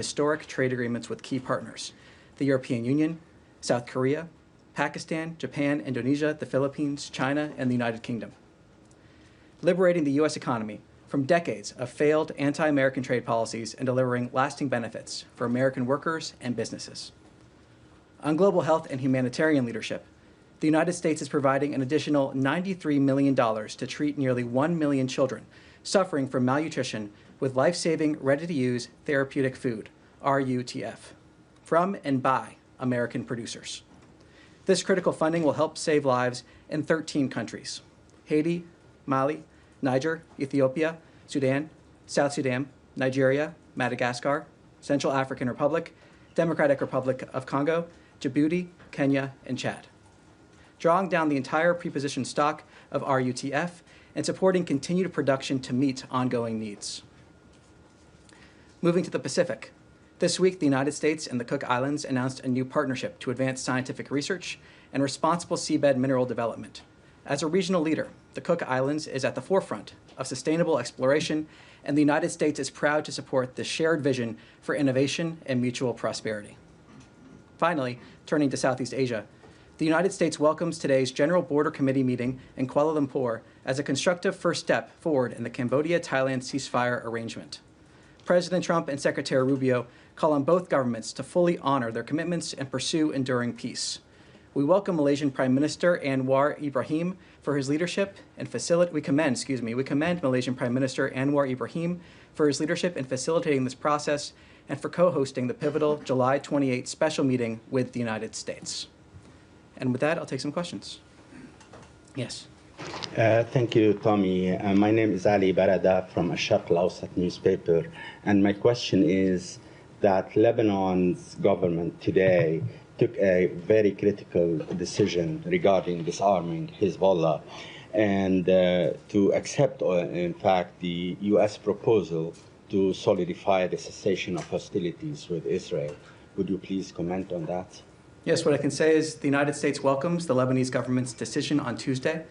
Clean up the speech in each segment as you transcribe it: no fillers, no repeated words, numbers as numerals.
historic trade agreements with key partners, the European Union, South Korea, Pakistan, Japan, Indonesia, the Philippines, China, and the United Kingdom. Liberating the U.S. economy from decades of failed anti-American trade policies and delivering lasting benefits for American workers and businesses. On global health and humanitarian leadership, the United States is providing an additional $93 million to treat nearly 1 million children suffering from malnutrition with life-saving, ready-to-use therapeutic food, RUTF, from and by American producers. This critical funding will help save lives in 13 countries: Haiti, Mali, Niger, Ethiopia, Sudan, South Sudan, Nigeria, Madagascar, Central African Republic, Democratic Republic of Congo, Djibouti, Kenya, and Chad. Drawing down the entire prepositioned stock of RUTF and supporting continued production to meet ongoing needs. Moving to the Pacific, this week the United States and the Cook Islands announced a new partnership to advance scientific research and responsible seabed mineral development. As a regional leader, the Cook Islands is at the forefront of sustainable exploration, and the United States is proud to support this shared vision for innovation and mutual prosperity. Finally, turning to Southeast Asia, the United States welcomes today's General Border Committee meeting in Kuala Lumpur as a constructive first step forward in the Cambodia-Thailand ceasefire arrangement. President Trump and Secretary Rubio call on both governments to fully honor their commitments and pursue enduring peace. We welcome Malaysian Prime Minister Anwar Ibrahim for his leadership and we commend Malaysian Prime Minister Anwar Ibrahim for his leadership in facilitating this process and for co-hosting the pivotal July 28 special meeting with the United States. And with that, I'll take some questions. Yes. Thank you, Tommy. My name is Ali Barada from Al-Sharq Al-Awsat newspaper, and my question is that Lebanon's government today took a very critical decision regarding disarming Hezbollah and to accept, in fact, the U.S. proposal to solidify the cessation of hostilities with Israel. Would you please comment on that? Yes, what I can say is the United States welcomes the Lebanese government's decision on Tuesday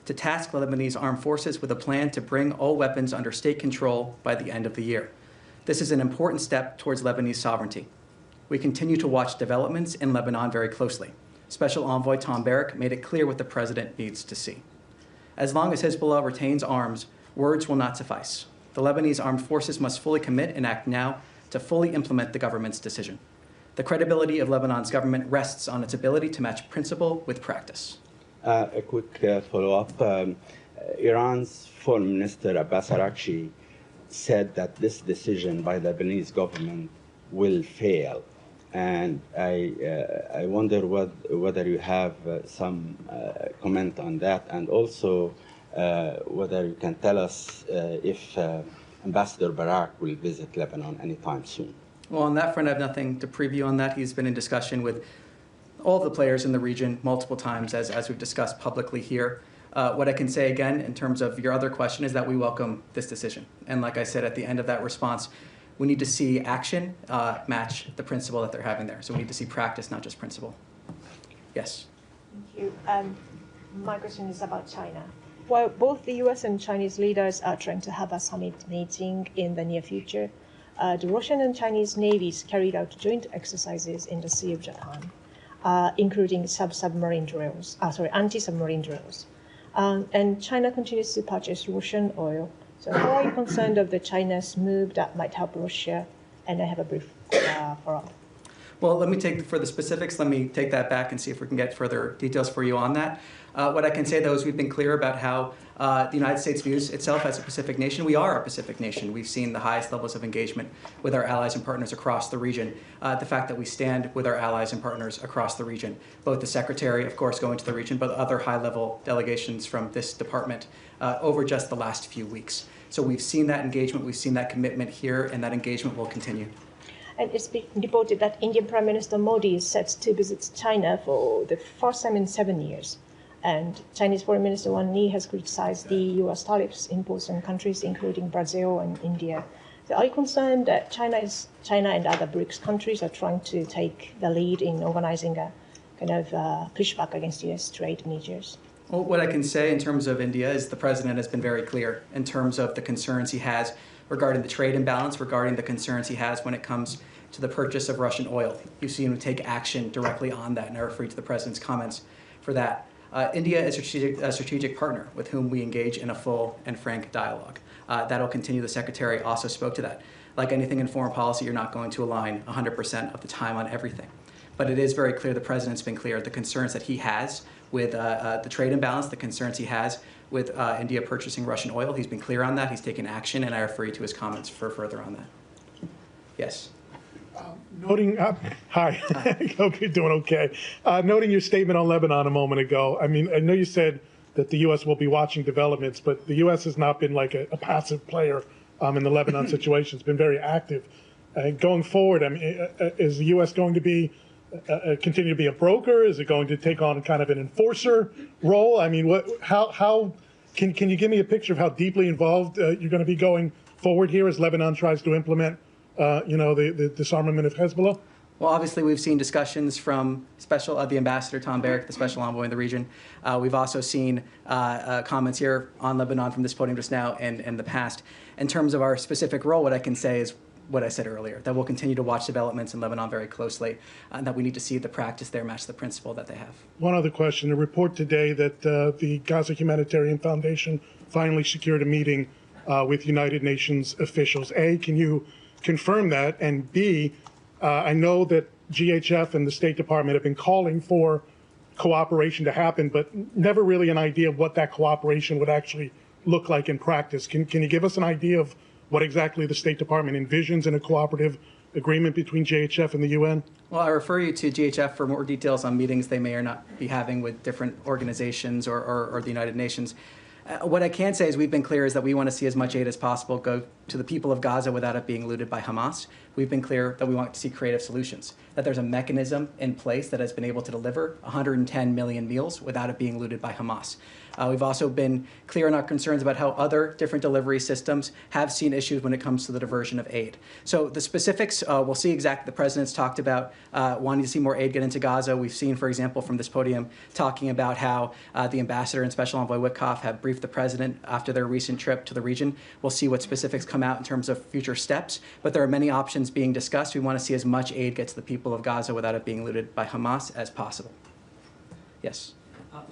to task the Lebanese armed forces with a plan to bring all weapons under state control by the end of the year. This is an important step towards Lebanese sovereignty. We continue to watch developments in Lebanon very closely. Special Envoy Tom Barrack made it clear what the president needs to see. As long as Hezbollah retains arms, words will not suffice. The Lebanese armed forces must fully commit and act now to fully implement the government's decision. The credibility of Lebanon's government rests on its ability to match principle with practice. A quick follow-up. Iran's Foreign Minister Abbas Araghchi said that this decision by the Lebanese government will fail. And I wonder whether you have some comment on that, and also whether you can tell us if Ambassador Barrack will visit Lebanon anytime soon. Well, on that front, I have nothing to preview on that. He's been in discussion with all the players in the region multiple times, as we've discussed publicly here. What I can say again, in terms of your other question, is that we welcome this decision. And like I said at the end of that response, we need to see action match the principle that they're having there. So we need to see practice, not just principle. Yes? Thank you. My question is about China. While both the US and Chinese leaders are trying to have a summit meeting in the near future, the Russian and Chinese navies carried out joint exercises in the Sea of Japan, including anti-submarine drills. And China continues to purchase Russian oil. So how are you concerned of the China's move that might help Russia? And I have a brief follow-up. Well, let me take, for the specifics, let me take that back and see if we can get further details for you on that. What I can say, though, is we've been clear about how the United States views itself as a Pacific nation. We are a Pacific nation. We've seen the highest levels of engagement with our allies and partners across the region. The fact that we stand with our allies and partners across the region, both the Secretary, of course, going to the region, but other high-level delegations from this department over just the last few weeks. So we've seen that engagement, we've seen that commitment here, and that engagement will continue. And it's been reported that Indian Prime Minister Modi is set to visit China for the first time in 7 years. And Chinese Foreign Minister Wang Yi has criticized the US tariffs imposed on countries including Brazil and India. So are you concerned that China and other BRICS countries are trying to take the lead in organizing a kind of pushback against US trade measures? Well, what I can say in terms of India is the president has been very clear in terms of the concerns he has regarding the trade imbalance, regarding the concerns he has when it comes to the purchase of Russian oil. You've seen him take action directly on that, and I refer you to the President's comments for that. India is a strategic partner with whom we engage in a full and frank dialogue. That'll continue. The Secretary also spoke to that. Like anything in foreign policy, you're not going to align 100% of the time on everything. But it is very clear, the President's been clear, the concerns that he has with the trade imbalance, the concerns he has with India purchasing Russian oil. He's been clear on that. He's taken action, and I refer you to his comments for further on that. Yes. Noting, hi, okay, doing okay. Noting your statement on Lebanon a moment ago, I mean, I know you said that the U.S. will be watching developments, but the U.S. has not been like a passive player in the Lebanon situation. It's been very active. Going forward, I mean, is the U.S. going to be continue to be a broker? Is it going to take on kind of an enforcer role? I mean, how can you give me a picture of how deeply involved you're going to be going forward here as Lebanon tries to implement the disarmament of Hezbollah? Well, obviously, we've seen discussions from the Ambassador Tom Barrack, the special envoy in the region. We've also seen comments here on Lebanon from this podium just now and in the past. In terms of our specific role, what I can say is what I said earlier, that we'll continue to watch developments in Lebanon very closely, and that we need to see the practice there match the principle that they have. One other question. A report today that the Gaza Humanitarian Foundation finally secured a meeting with United Nations officials. A, can you confirm that? And B, I know that GHF and the State Department have been calling for cooperation to happen, but never really an idea of what that cooperation would actually look like in practice. Can you give us an idea of what exactly the State Department envisions in a cooperative agreement between GHF and the UN? Well, I refer you to GHF for more details on meetings they may or not be having with different organizations or the United Nations. What I can say is we've been clear is that we want to see as much aid as possible go to the people of Gaza without it being looted by Hamas. We've been clear that we want to see creative solutions, that there's a mechanism in place that has been able to deliver 110 million meals without it being looted by Hamas. We've also been clear in our concerns about how other different delivery systems have seen issues when it comes to the diversion of aid. So the specifics, we'll see exactly. The President's talked about wanting to see more aid get into Gaza. We've seen, for example, from this podium, talking about how the Ambassador and Special Envoy Witkoff have briefed the President after their recent trip to the region. We'll see what specifics come out in terms of future steps, but there are many options being discussed. We want to see as much aid get to the people of Gaza without it being looted by Hamas as possible. Yes.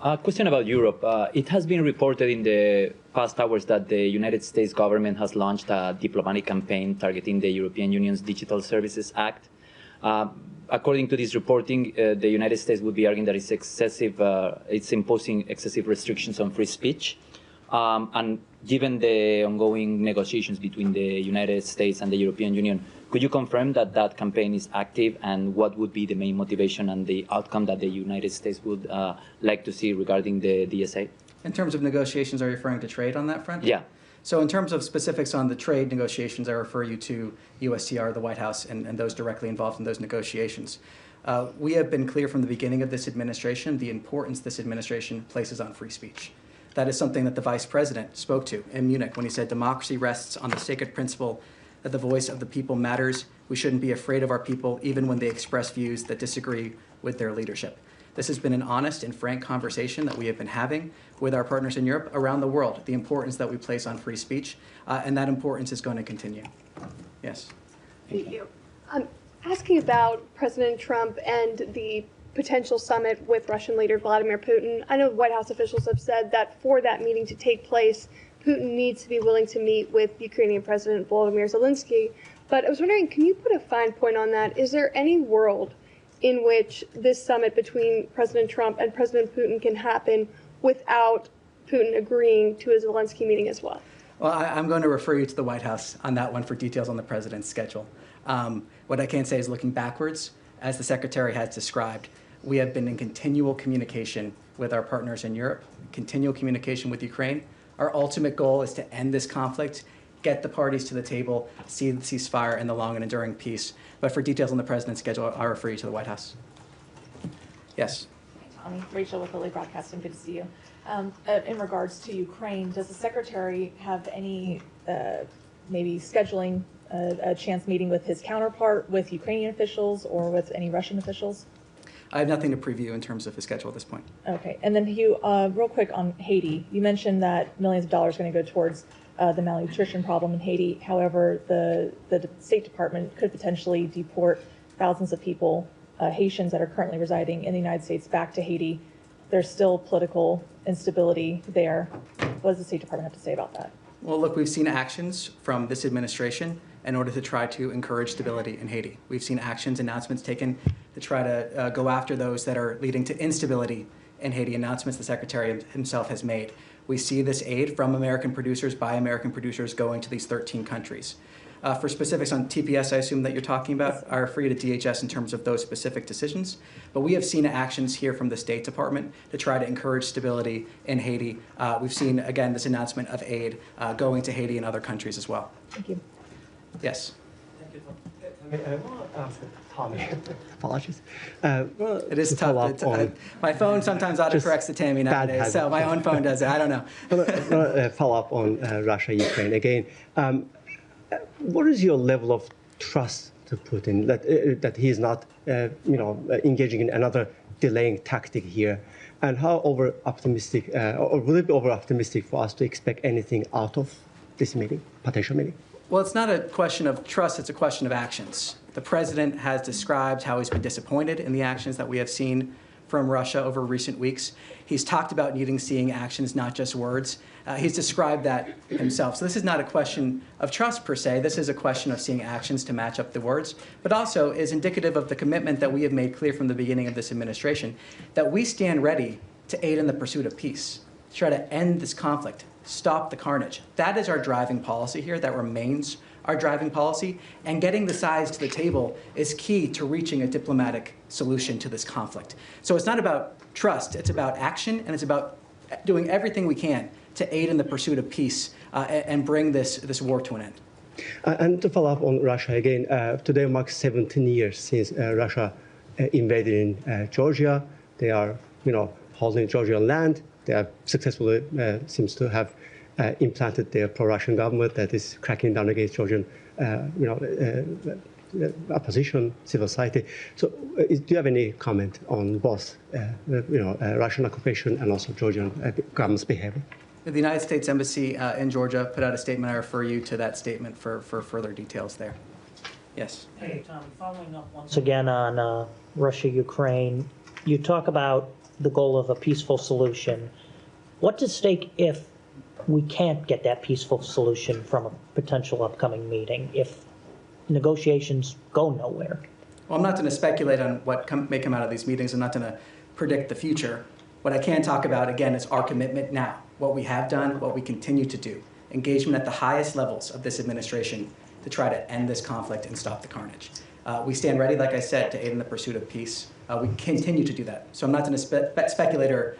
A question about Europe. It has been reported in the past hours that the United States government has launched a diplomatic campaign targeting the European Union's Digital Services Act. According to this reporting, the United States would be arguing that it's imposing excessive restrictions on free speech. And given the ongoing negotiations between the United States and the European Union, could you confirm that that campaign is active, and what would be the main motivation and the outcome that the United States would like to see regarding the DSA? In terms of negotiations, are you referring to trade on that front? Yeah. So in terms of specifics on the trade negotiations, I refer you to USTR, the White House, and those directly involved in those negotiations. We have been clear from the beginning of this administration the importance this administration places on free speech. That is something that the Vice President spoke to in Munich when he said democracy rests on the sacred principle that the voice of the people matters. We shouldn't be afraid of our people, even when they express views that disagree with their leadership. This has been an honest and frank conversation that we have been having with our partners in Europe around the world, the importance that we place on free speech, and that importance is going to continue. Yes. Thank you. Asking about President Trump and the potential summit with Russian leader Vladimir Putin, I know White House officials have said that for that meeting to take place, Putin needs to be willing to meet with Ukrainian President Volodymyr Zelensky. But I was wondering, can you put a fine point on that? Is there any world in which this summit between President Trump and President Putin can happen without Putin agreeing to a Zelensky meeting as well? Well, I'm going to refer you to the White House on that one for details on the president's schedule. What I can say is looking backwards, as the Secretary has described, we have been in continual communication with our partners in Europe, continual communication with Ukraine. Our ultimate goal is to end this conflict, get the parties to the table, see the ceasefire and the long and enduring peace. But for details on the president's schedule, I'll refer you to the White House. Yes. Hi, Tommy. Rachel with Lilly Broadcasting. Good to see you. In regards to Ukraine, does the Secretary have any maybe scheduling a chance meeting with his counterpart, with Ukrainian officials, or with any Russian officials? I have nothing to preview in terms of his schedule at this point. Okay. And then, Hugh, real quick on Haiti, you mentioned that millions of dollars are going to go towards the malnutrition problem in Haiti. However, the State Department could potentially deport thousands of people, Haitians that are currently residing in the United States, back to Haiti. There's still political instability there. What does the State Department have to say about that? Well, look, we've seen actions from this administration in order to try to encourage stability in Haiti. We've seen actions, announcements taken to try to go after those that are leading to instability in Haiti, announcements the Secretary himself has made. We see this aid from American producers by American producers going to these 13 countries. For specifics on TPS, I assume that you're talking about, I refer you to DHS in terms of those specific decisions. But we have seen actions here from the State Department to try to encourage stability in Haiti. We've seen, again, this announcement of aid going to Haiti and other countries as well. Thank you. Yes. Thank you, Tom. I want to ask Tommy. Apologies. It is tough. My phone sometimes autocorrects to Tammy nowadays, so my own phone does it. I don't know. Follow up on Russia, Ukraine again. What is your level of trust to Putin that he is not, engaging in another delaying tactic here, and how over optimistic, or will it be over optimistic for us to expect anything out of this meeting, potential meeting? Well, it's not a question of trust, it's a question of actions. The president has described how he's been disappointed in the actions that we have seen from Russia over recent weeks. He's talked about seeing actions, not just words. He's described that himself. So this is not a question of trust per se. This is a question of seeing actions to match up the words, but also is indicative of the commitment that we have made clear from the beginning of this administration, that we stand ready to aid in the pursuit of peace, to try to end this conflict, stop the carnage. That is our driving policy here. That remains our driving policy. And getting the sides to the table is key to reaching a diplomatic solution to this conflict. So it's not about trust. It's about action, and it's about doing everything we can to aid in the pursuit of peace and bring this war to an end. And to follow up on Russia again, today marks 17 years since Russia invaded in Georgia. They are, holding Georgian land. They have successfully seems to have implanted their pro-Russian government that is cracking down against Georgian, opposition, civil society. So, do you have any comment on both, Russian occupation and also Georgian government's behavior? The United States Embassy in Georgia put out a statement. I refer you to that statement for further details there. Yes. Hey, Tom, following up once again on Russia, Ukraine, you talk about the goal of a peaceful solution. What's at stake if we can't get that peaceful solution from a potential upcoming meeting, if negotiations go nowhere? Well, I'm not going to speculate on what may come out of these meetings. I'm not going to predict the future. What I can talk about, again, is our commitment now, what we have done, what we continue to do, engagement at the highest levels of this administration to try to end this conflict and stop the carnage. We stand ready, like I said, to aid in the pursuit of peace. We continue to do that. So I'm not going to speculate or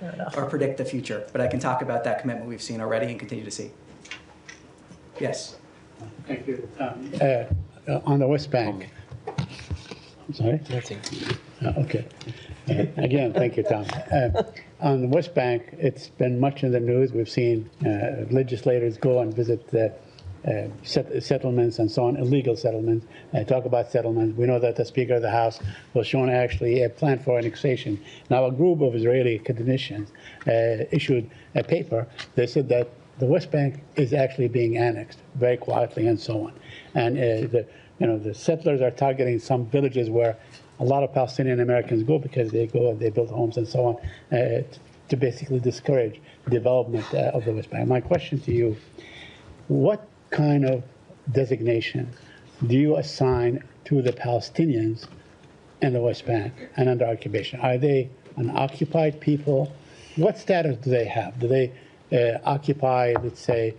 predict the future, but I can talk about that commitment we've seen already and continue to see. Yes. Thank you. On the West Bank. I'm sorry? Nothing. Okay. Again, thank you, Tom. On the West Bank, it's been much in the news. We've seen legislators go and visit settlements and so on, illegal settlements, talk about settlements. We know that the Speaker of the House was shown actually a plan for annexation. Now, a group of Israeli academicians issued a paper. They said that the West Bank is actually being annexed very quietly and so on. And the settlers are targeting some villages where a lot of Palestinian Americans go because they go and they build homes and so on to basically discourage development of the West Bank. My question to you, what kind of designation do you assign to the Palestinians in the West Bank and under occupation? Are they an occupied people? What status do they have? Do they occupy, let's say,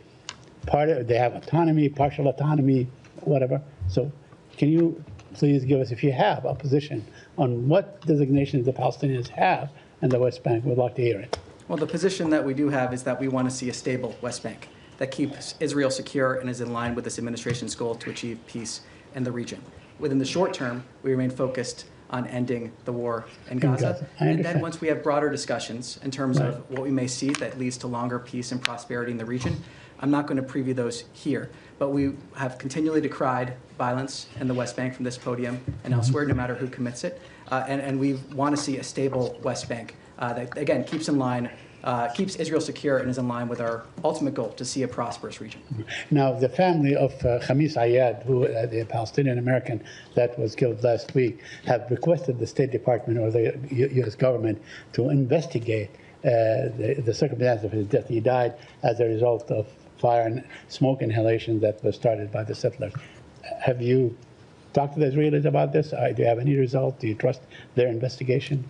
they have autonomy, partial autonomy, whatever? So can you please give us, if you have a position on what designations the Palestinians have in the West Bank? We'd like to hear it. Well, the position that we do have is that we want to see a stable West Bank that keeps Israel secure and is in line with this administration's goal to achieve peace in the region. Within the short term, we remain focused on ending the war in Gaza. And then once we have broader discussions in terms of what we may see that leads to longer peace and prosperity in the region, I'm not going to preview those here. But we have continually decried violence in the West Bank from this podium and elsewhere, no matter who commits it. And we want to see a stable West Bank that, again, keeps in line keeps Israel secure and is in line with our ultimate goal to see a prosperous region. Now, the family of Khamis Ayad, who the Palestinian American that was killed last week, have requested the State Department or the U.S. government to investigate the circumstance of his death. He died as a result of fire and smoke inhalation that was started by the settlers. Have you talked to the Israelis about this? Do you have any result? Do you trust their investigation?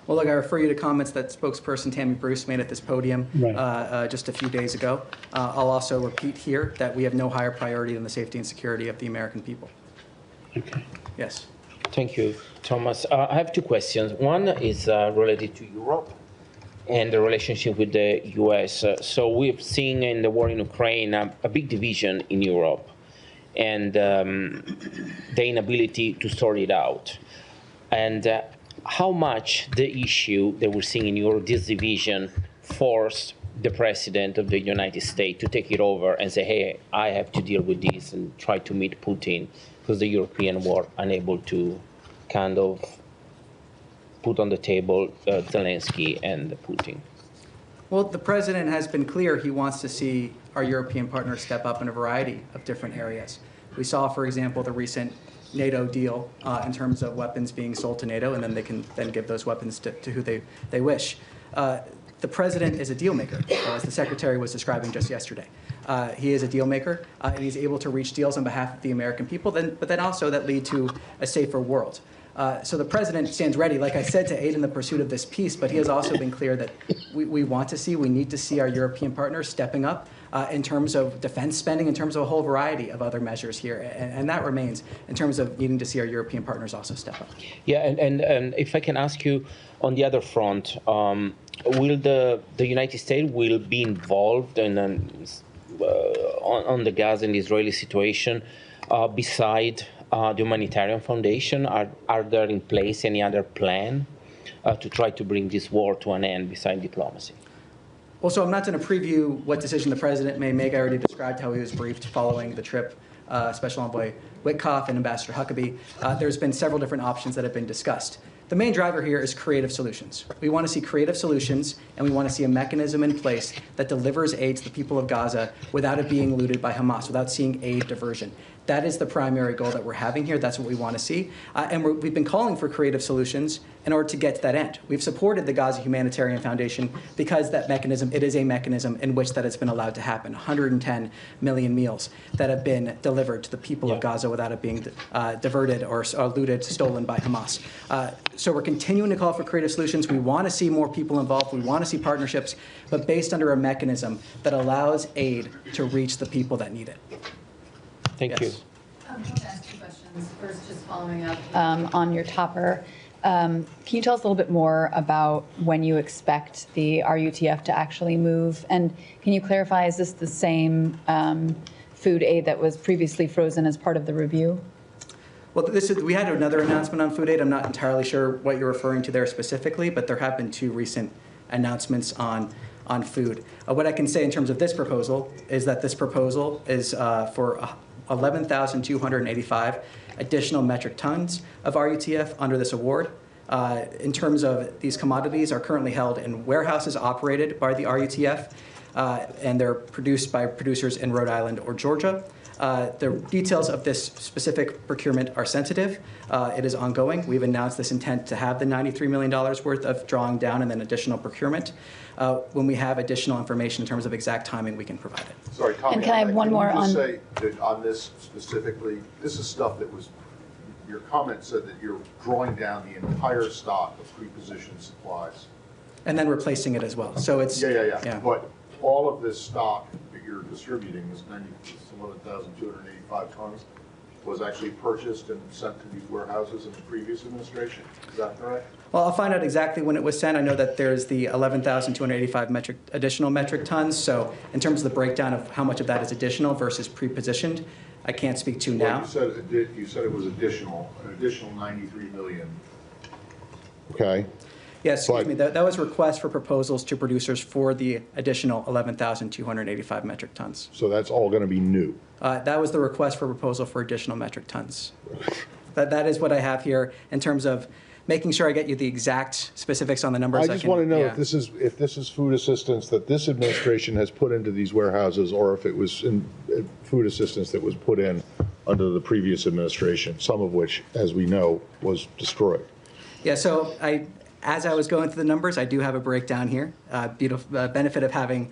Well, look, I refer you to comments that spokesperson Tammy Bruce made at this podium just a few days ago. I'll also repeat here that we have no higher priority than the safety and security of the American people. Okay. Yes. Thank you, Thomas. I have two questions. One is related to Europe and the relationship with the U.S. So we've seen in the war in Ukraine a big division in Europe and the inability to sort it out. And how much the issue that we're seeing in Europe, this division, forced the president of the United States to take it over and say, hey, I have to deal with this and try to meet Putin, because the European were unable to kind of put on the table Zelensky and Putin? Well, the president has been clear he wants to see our European partners step up in a variety of different areas. We saw, for example, the recent NATO deal in terms of weapons being sold to NATO, and then they can then give those weapons to who they wish. The president is a deal maker, as the secretary was describing just yesterday. He is a deal maker, and he's able to reach deals on behalf of the American people, but then also that lead to a safer world. So the president stands ready, like I said, to aid in the pursuit of this peace, but he has also been clear that we need to see our European partners stepping up in terms of defense spending, in terms of a whole variety of other measures here. And that remains in terms of needing to see our European partners also step up. Yeah, and if I can ask you on the other front, will the United States will be involved in on the Gaza and Israeli situation beside the humanitarian foundation? Are there in place any other plan to try to bring this war to an end beside diplomacy? Well, so I'm not going to preview what decision the president may make. I already described how he was briefed following the trip, Special Envoy Witkoff and Ambassador Huckabee. There's been several different options that have been discussed. The main driver here is creative solutions. We want to see creative solutions, and we want to see a mechanism in place that delivers aid to the people of Gaza without it being looted by Hamas, without seeing aid diversion. That is the primary goal that we're having here. That's what we want to see. And we've been calling for creative solutions in order to get to that end. We've supported the Gaza Humanitarian Foundation because that mechanism, it is a mechanism in which that has been allowed to happen. 110 million meals that have been delivered to the people of Gaza without it being diverted or looted, stolen by Hamas. So we're continuing to call for creative solutions. We want to see more people involved. We want to see partnerships, but based under a mechanism that allows aid to reach the people that need it. Thank you. I want to ask two questions. First, just following up on your topper. Can you tell us a little bit more about when you expect the RUTF to actually move? And can you clarify, is this the same food aid that was previously frozen as part of the review? Well, we had another announcement on food aid. I'm not entirely sure what you're referring to there specifically, but there have been two recent announcements on food. What I can say in terms of this proposal is that this proposal is for 11,285 additional metric tons of RUTF under this award. In terms of these commodities are currently held in warehouses operated by the RUTF, and they're produced by producers in Rhode Island or Georgia. The details of this specific procurement are sensitive. It is ongoing. We've announced this intent to have the $93 million worth of drawing down and then additional procurement. When we have additional information in terms of exact timing, we can provide it. Sorry, Tommy, and can I have one more on? Say that on this specifically, this is stuff that was, your comment said that you're drawing down the entire stock of pre-positioned supplies. And then replacing it as well. So it's Yeah. But all of this stock that you're distributing, this 11,285 tons, was actually purchased and sent to these warehouses in the previous administration. Is that correct? Well, I'll find out exactly when it was sent. I know that there's the 11,285 additional metric tons. So in terms of the breakdown of how much of that is additional versus pre-positioned, I can't speak to now. You said it was additional, an additional 93 million. Okay. Yes, excuse me. That was request for proposals to producers for the additional 11,285 metric tons. So that's all going to be new? That was the request for proposal for additional metric tons. That is what I have here in terms of making sure I get you the exact specifics on the numbers. I just want to know if this is food assistance that this administration has put into these warehouses, or if it was food assistance that was put in under the previous administration, some of which, as we know, was destroyed. Yeah, so as I was going through the numbers, I do have a breakdown here. Beautiful benefit of having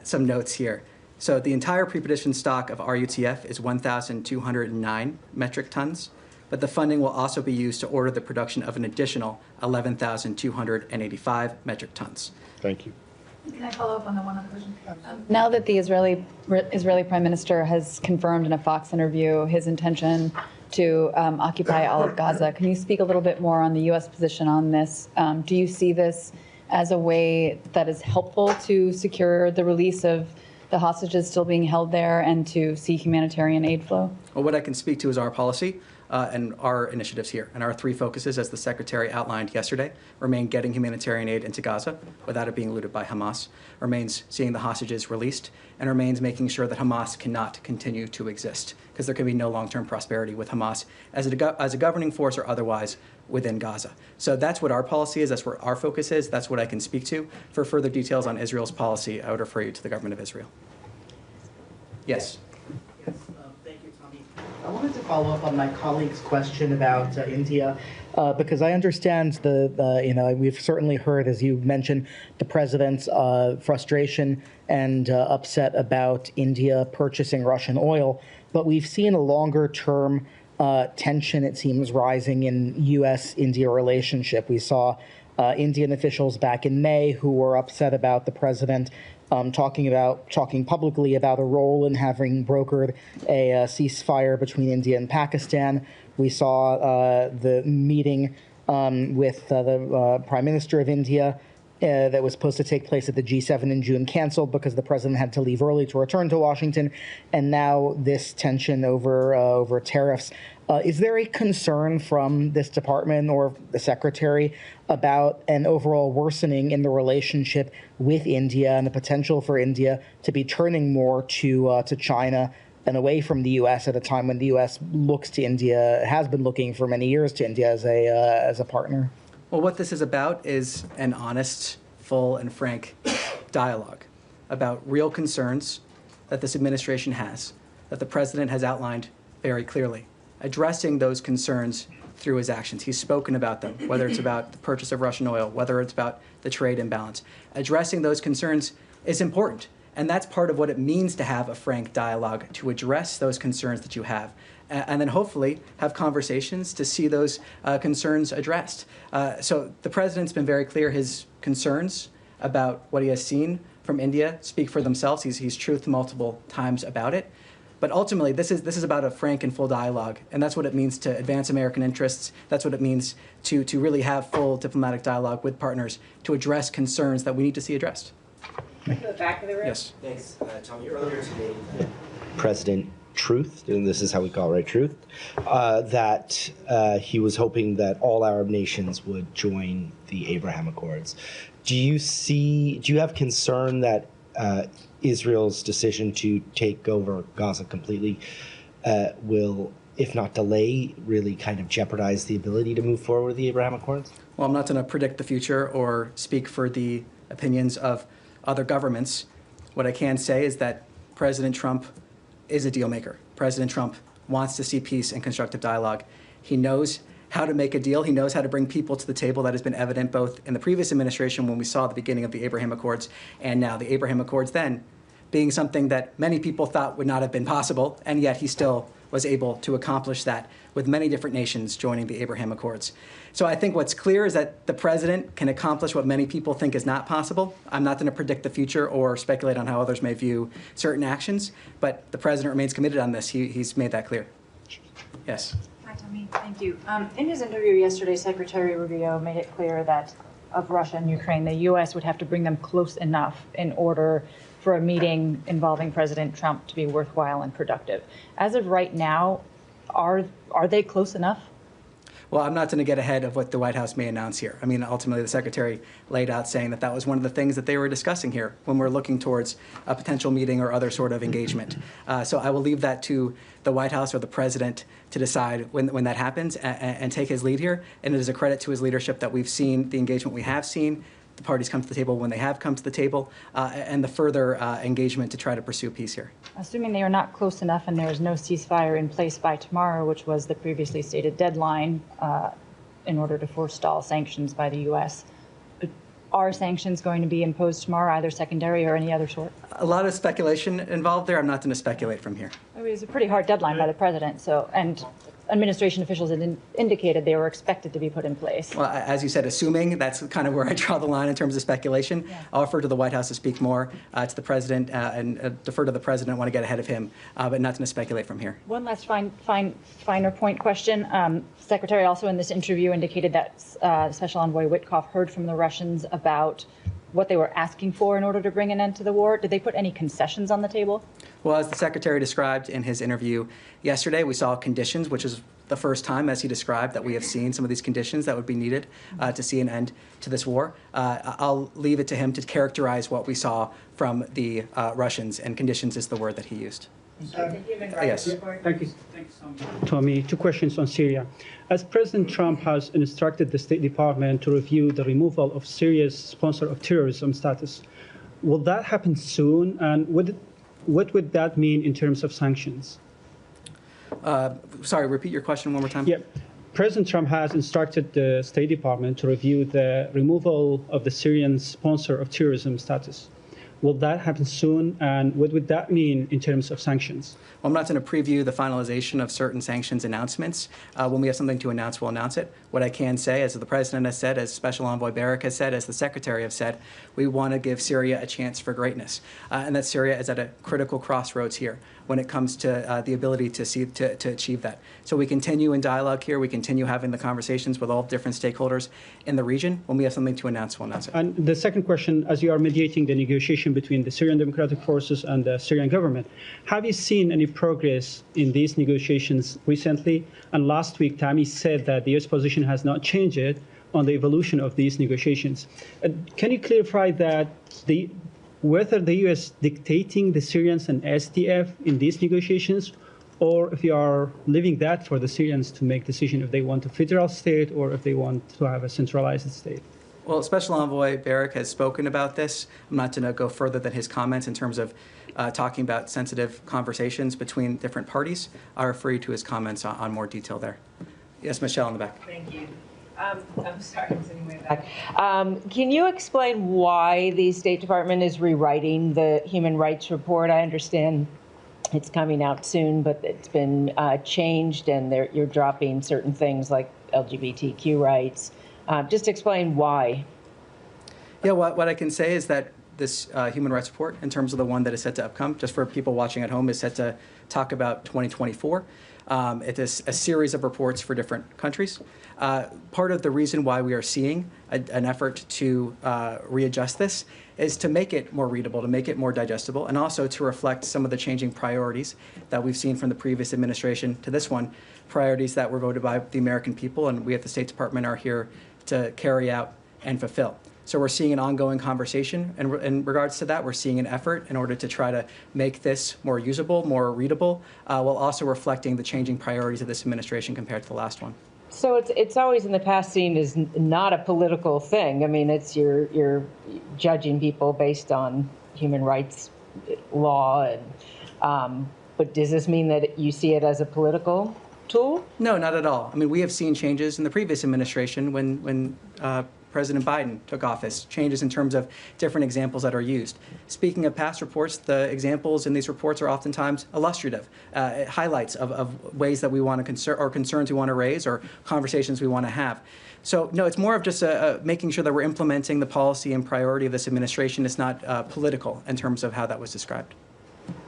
some notes here. So the entire pre-petition stock of RUTF is 1,209 metric tons, but the funding will also be used to order the production of an additional 11,285 metric tons. Thank you. Can I follow up on the one other question? Now that the Israeli Prime Minister has confirmed in a Fox interview his intention to occupy all of Gaza, can you speak a little bit more on the U.S. position on this? Do you see this as a way that is helpful to secure the release of the hostages still being held there and to see humanitarian aid flow? Well, what I can speak to is our policy and our initiatives here. And our three focuses, as the Secretary outlined yesterday, remain getting humanitarian aid into Gaza without it being looted by Hamas, remains seeing the hostages released, and remains making sure that Hamas cannot continue to exist, because there can be no long-term prosperity with Hamas as a governing force or otherwise within Gaza. So that's what our policy is, that's where our focus is, that's what I can speak to. For further details on Israel's policy, I would refer you to the government of Israel. Yes. I wanted to follow up on my colleague's question about India, because I understand we've certainly heard, as you mentioned, the president's frustration and upset about India purchasing Russian oil, but we've seen a longer-term tension, it seems, rising in U.S.-India relationship. We saw Indian officials back in May who were upset about the president talking publicly about a role in having brokered a ceasefire between India and Pakistan. We saw the meeting with the Prime Minister of India that was supposed to take place at the G7 in June canceled because the president had to leave early to return to Washington. And now this tension over tariffs. Is there a concern from this department or the secretary about an overall worsening in the relationship with India and the potential for India to be turning more to China and away from the U.S. at a time when the U.S. looks to India, has been looking for many years to India as a partner? Well, what this is about is an honest, full, and frank dialogue about real concerns that this administration has, that the president has outlined very clearly, addressing those concerns through his actions. He's spoken about them, whether it's about the purchase of Russian oil, whether it's about the trade imbalance. Addressing those concerns is important, and that's part of what it means to have a frank dialogue, to address those concerns that you have, and then hopefully have conversations to see those concerns addressed. So the president's been very clear. His concerns about what he has seen from India speak for themselves. He's truthed multiple times about it. But ultimately, this is about a frank and full dialogue, and that's what it means to advance American interests. That's what it means to really have full diplomatic dialogue with partners to address concerns that we need to see addressed. To the back of the room. Yes. Thanks, Tommy. Earlier today, President Truth, and this is how we call it, right? Truth, that he was hoping that all Arab nations would join the Abraham Accords. Do you have concern that Israel's decision to take over Gaza completely will, if not delay, really kind of jeopardize the ability to move forward with the Abraham Accords? Well, I'm not going to predict the future or speak for the opinions of other governments. What I can say is that President Trump is a deal maker. President Trump wants to see peace and constructive dialogue. He knows how to make a deal. He knows how to bring people to the table. That has been evident both in the previous administration when we saw the beginning of the Abraham Accords and now the Abraham Accords then being something that many people thought would not have been possible, and yet he still was able to accomplish that with many different nations joining the Abraham Accords. So I think what's clear is that the president can accomplish what many people think is not possible. I'm not going to predict the future or speculate on how others may view certain actions, but the president remains committed on this. He's made that clear. Yes. Hi, Tommy. Thank you. In his interview yesterday, Secretary Rubio made it clear that of Russia and Ukraine, the U.S. would have to bring them close enough in order for a meeting involving President Trump to be worthwhile and productive. As of right now, are they close enough? Well, I'm not going to get ahead of what the White House may announce here. I mean, ultimately, the Secretary laid out saying that that was one of the things that they were discussing here when we're looking towards a potential meeting or other sort of engagement. So I will leave that to the White House or the President to decide when that happens and take his lead here. And it is a credit to his leadership that we've seen the engagement we have seen, the parties come to the table when they have come to the table, and the further engagement to try to pursue peace here. Assuming they are not close enough and there is no ceasefire in place by tomorrow, which was the previously stated deadline in order to forestall sanctions by the U.S., are sanctions going to be imposed tomorrow, either secondary or any other sort? A lot of speculation involved there. I'm not going to speculate from here. I mean, it was a pretty hard deadline by the president, so, and administration officials had indicated they were expected to be put in place. Well, as you said, assuming, that's kind of where I draw the line in terms of speculation. Yeah. I'll refer to the White House to speak more to the president and defer to the president. I want to get ahead of him, but not going to speculate from here. One last finer point question. Secretary also in this interview indicated that Special Envoy Witkoff heard from the Russians about what they were asking for in order to bring an end to the war. Did they put any concessions on the table? Well, as the Secretary described in his interview yesterday, we saw conditions, which is the first time, as he described, that we have seen some of these conditions that would be needed to see an end to this war. I'll leave it to him to characterize what we saw from the Russians, and conditions is the word that he used. Yes. Thank you, Tommy. Two questions on Syria. As President Trump has instructed the State Department to review the removal of Syria's sponsor of terrorism status, will that happen soon? And what would that mean in terms of sanctions? Sorry, repeat your question one more time. Yeah. President Trump has instructed the State Department to review the removal of the Syrian sponsor of terrorism status. Will that happen soon, and what would that mean in terms of sanctions? Well, I'm not going to preview the finalization of certain sanctions announcements. When we have something to announce, we'll announce it. What I can say, as the President has said, as Special Envoy Barrack has said, as the Secretary has said, we want to give Syria a chance for greatness, and that Syria is at a critical crossroads here when it comes to the ability to achieve that. So we continue in dialogue here. We continue having the conversations with all different stakeholders in the region. When we have something to announce, we'll announce it. And the second question, as you are mediating the negotiation between the Syrian Democratic Forces and the Syrian government, have you seen any progress in these negotiations recently? And last week, Tammy said that the U.S. position has not changed on the evolution of these negotiations. Can you clarify that whether the U.S. dictating the Syrians and SDF in these negotiations, or if you are leaving that for the Syrians to make decision if they want a federal state or if they want to have a centralized state? Well, Special Envoy Barrack has spoken about this. I'm not going to go further than his comments in terms of talking about sensitive conversations between different parties. I refer you to his comments on more detail there. Yes, Michelle in the back. Thank you. I'm sorry, I'm sitting way back. Can you explain why the State Department is rewriting the human rights report? I understand it's coming out soon, but it's been changed, and you're dropping certain things like LGBTQ rights. Just explain why. Yeah, what I can say is that this human rights report, in terms of the one that is set to upcome, just for people watching at home, is set to talk about 2024. It is a series of reports for different countries. Part of the reason why we are seeing an effort to readjust this is to make it more readable, to make it more digestible, and also to reflect some of the changing priorities that we've seen from the previous administration to this one, priorities that were voted by the American people, and we at the State Department are here to carry out and fulfill. So we're seeing an ongoing conversation, and in regards to that, we're seeing an effort in order to try to make this more usable, more readable, while also reflecting the changing priorities of this administration compared to the last one. So it's always in the past seen as not a political thing. I mean, it's you're judging people based on human rights law, and but does this mean that you see it as a political tool? No, not at all. I mean, we have seen changes in the previous administration when President Biden took office, changes in terms of different examples that are used. Speaking of past reports, the examples in these reports are oftentimes illustrative, highlights of ways that we want to or concerns we want to raise or conversations we want to have. So, no, it's more of just making sure that we're implementing the policy and priority of this administration. It's not political in terms of how that was described.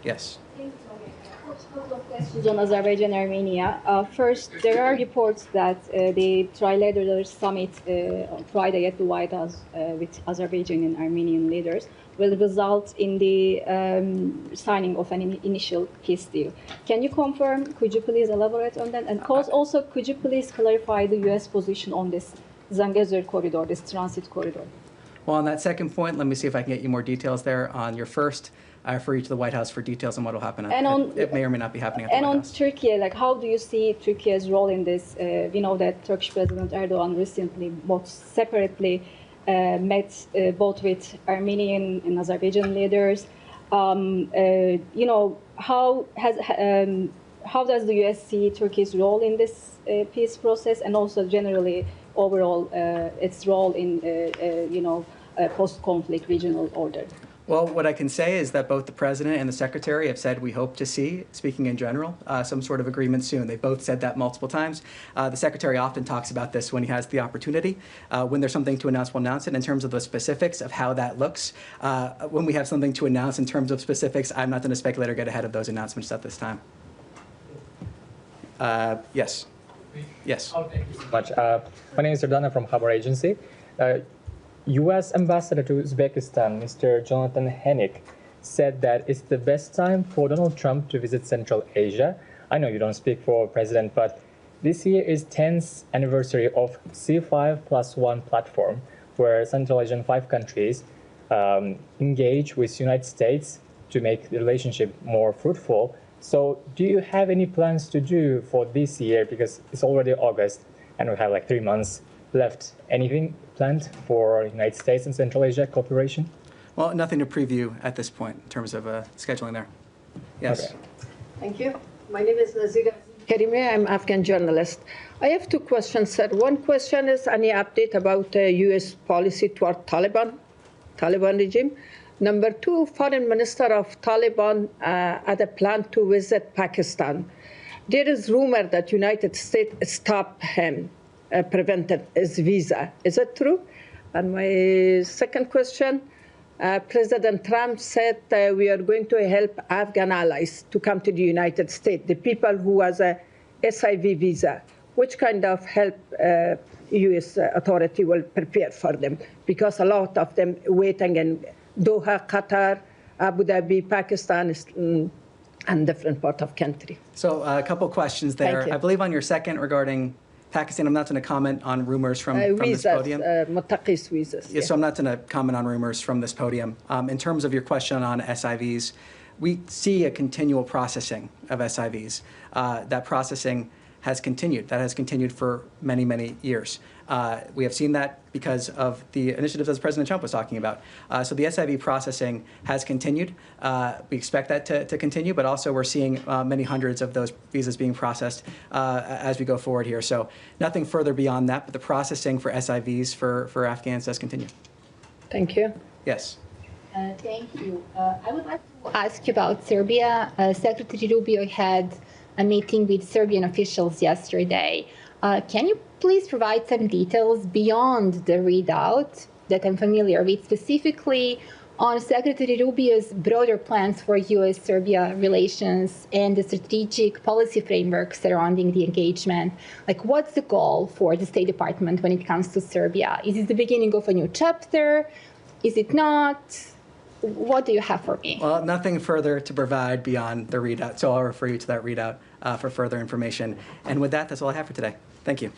Yes. Thank you, Tony. questions on Azerbaijan and Armenia. First, there are reports that the trilateral summit on Friday at the White House with Azerbaijan and Armenian leaders will result in the signing of an initial peace deal. Can you confirm? Could you please elaborate on that? And also, could you please clarify the U.S. position on this Zangezur corridor, this transit corridor? Well, on that second point, let me see if I can get you more details there. On your first, I refer you to the White House for details on what will happen. It may or may not be happening at the White House. And on Turkey, like, how do you see Turkey's role in this? We know that Turkish President Erdogan recently, both separately, met both with Armenian and Azerbaijan leaders. You know, how does the U.S. see Turkey's role in this peace process, and also generally overall its role in you know, post-conflict regional order? Well, what I can say is that both the President and the Secretary have said we hope to see, speaking in general, some sort of agreement soon. They've both said that multiple times. The Secretary often talks about this when he has the opportunity. When there's something to announce, we'll announce it. In terms of the specifics of how that looks, when we have something to announce in terms of specifics, I'm not going to speculate or get ahead of those announcements at this time. Yes. Yes. Oh, thank you so much. My name is Sardana from Harbor Agency. U.S. Ambassador to Uzbekistan, Mr. Jonathan Hennick, said that it's the best time for Donald Trump to visit Central Asia. I know you don't speak for President, but this year is 10th anniversary of C5+1 platform, where Central Asian 5 countries engage with United States to make the relationship more fruitful. So do you have any plans to do for this year? Because it's already August and we have like 3 months left. Anything planned for United States and Central Asia cooperation? Well, nothing to preview at this point in terms of scheduling there. Yes. Okay. Thank you. My name is Naziga Karimi. I'm Afghan journalist. I have 2 questions, sir. One question is any update about U.S. policy toward Taliban regime? Number 2, Foreign Minister of Taliban had a plan to visit Pakistan. There is rumor that United States stopped him, prevented his visa. Is it true? And my second question, President Trump said we are going to help Afghan allies to come to the United States, the people who has a SIV visa. Which kind of help U.S. authority will prepare for them? Because a lot of them waiting in Doha, Qatar, Abu Dhabi, Pakistan, and different part of country. So a couple questions there. Thank you. I believe on your second regarding Pakistan, I'm not going to comment on rumors from this podium. Muttaqis visas. Yeah, so I'm not going to comment on rumors from this podium. In terms of your question on SIVs, we see a continual processing of SIVs. That processing has continued. That has continued for many, many years. We have seen that because of the initiatives as President Trump was talking about. So the SIV processing has continued. We expect that to continue, but also we're seeing many hundreds of those visas being processed as we go forward here. So nothing further beyond that, but the processing for SIVs for Afghans does continue. Thank you. Yes. Thank you. I would like to ask you about Serbia. Secretary Rubio had a meeting with Serbian officials yesterday. Can you please provide some details beyond the readout that I'm familiar with, specifically on Secretary Rubio's broader plans for U.S.-Serbia relations and the strategic policy framework surrounding the engagement? Like, what's the goal for the State Department when it comes to Serbia? Is it the beginning of a new chapter? Is it not? What do you have for me? Well, nothing further to provide beyond the readout, so I'll refer you to that readout for further information. And with that, that's all I have for today. Thank you.